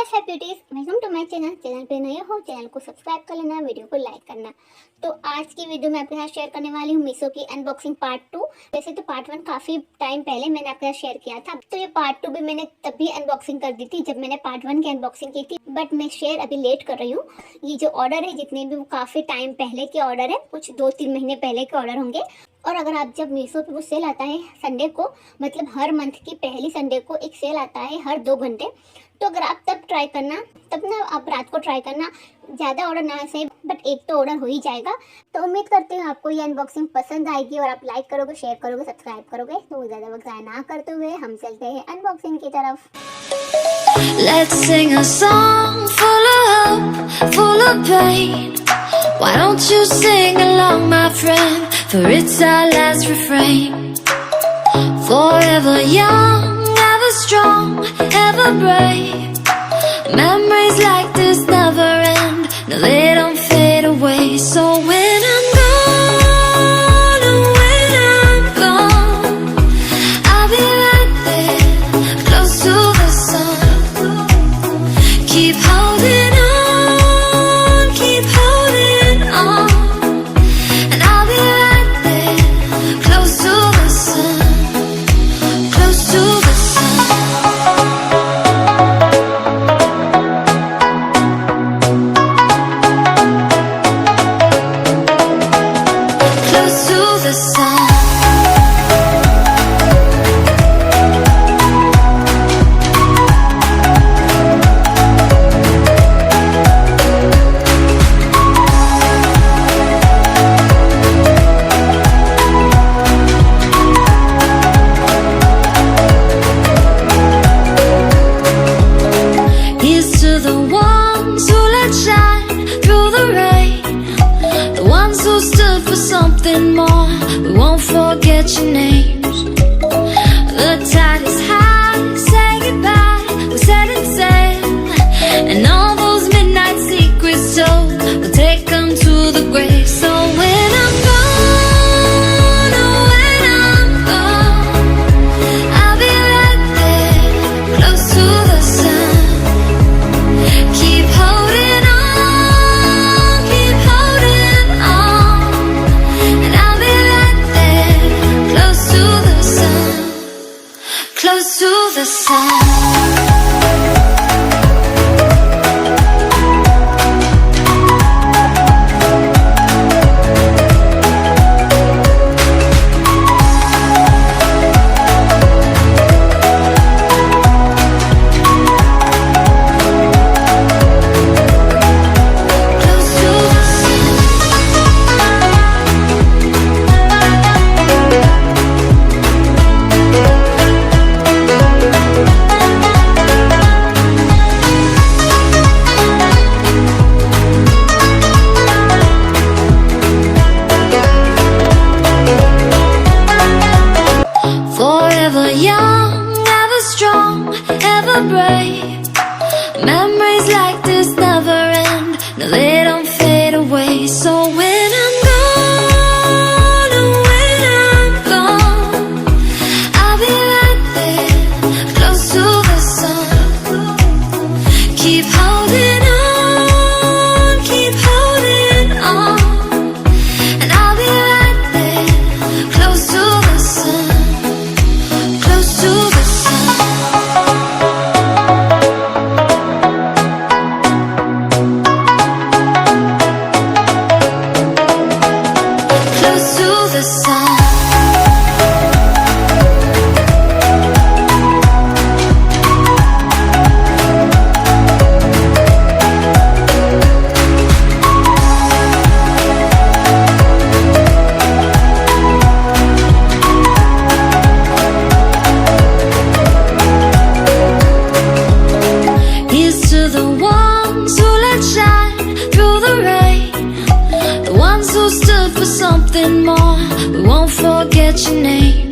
नमस्कार beauties, welcome to my channel पे नए हो चैनल को सब्सक्राइब कर लेना, वीडियो को लाइक करना। तो आज की वीडियो में आपके साथ शेयर करने वाली हूँ मीशो की अनबॉक्सिंग पार्ट 2। वैसे तो पार्ट 1 काफ़ी टाइम पहले मैंने आपके साथ शेयर किया था, तो ये पार्ट 2 भी मैंने तभी अनबॉक्सिंग कर दी थी जब मैंने पार्ट 1 की अनबॉक्सिंग की थी, बट मैं शेयर अभी लेट कर रही हूँ। ये जो ऑर्डर है जितने भी वो काफ़ी टाइम पहले के ऑर्डर है, कुछ 2-3 महीने पहले के ऑर्डर होंगे। और अगर आप जब मीशो पे वो सेल आता है संडे को, मतलब हर मंथ की पहली संडे को एक सेल आता है हर 2 घंटे, तो अगर आप तब ट्राई करना, तब ना आप रात को ट्राई करना, ज़्यादा ऑर्डर ना सही बट एक तो ऑर्डर हो ही जाएगा। तो उम्मीद करती हूँ आपको ये अनबॉक्सिंग पसंद आएगी और आप लाइक करोगे, शेयर करोगे, सब्सक्राइब करोगे। तो ज़्यादा वक्त ज़ाया ना करते हुए हम चलते हैं अनबॉक्सिंग की तरफ। Let's sing a song full of hope, full of pain. Why don't you sing along, my friend? For it's our last refrain. Forever young, ever strong, ever brave. Memories like this never end. No, they don't fade away. So when I'm gone, oh, when I'm gone, I'll be right there, close to the sun. Keep holding on, keep holding on, and I'll be right there, close to the sun, close to the sun. Close to the sun. Here's to the ones who let shine through the rain, the ones who stood for something more. We won't forget your names. The tide is high, say goodbye, we set it sail, and all those midnight secrets told, we'll take them to the grave. So when I'm gone, oh, when I'm gone, I'll be right there, close to the sun. Keep holding on, keep holding on, and I'll be right there, close to the sun, close to the sun. Close to the sun. Forever young, ever strong, ever brave. Memories like this never end. No, they don't fade away. So when I'm gone, oh, when I'm gone, I'll be right there, close to the sun. Keep holding on, keep holding on, and I'll be right there, close to the sun, close to the sun. Close to the sun. Here's to the ones who let shine through the rain, the ones who stood for something more. We won't forget your name.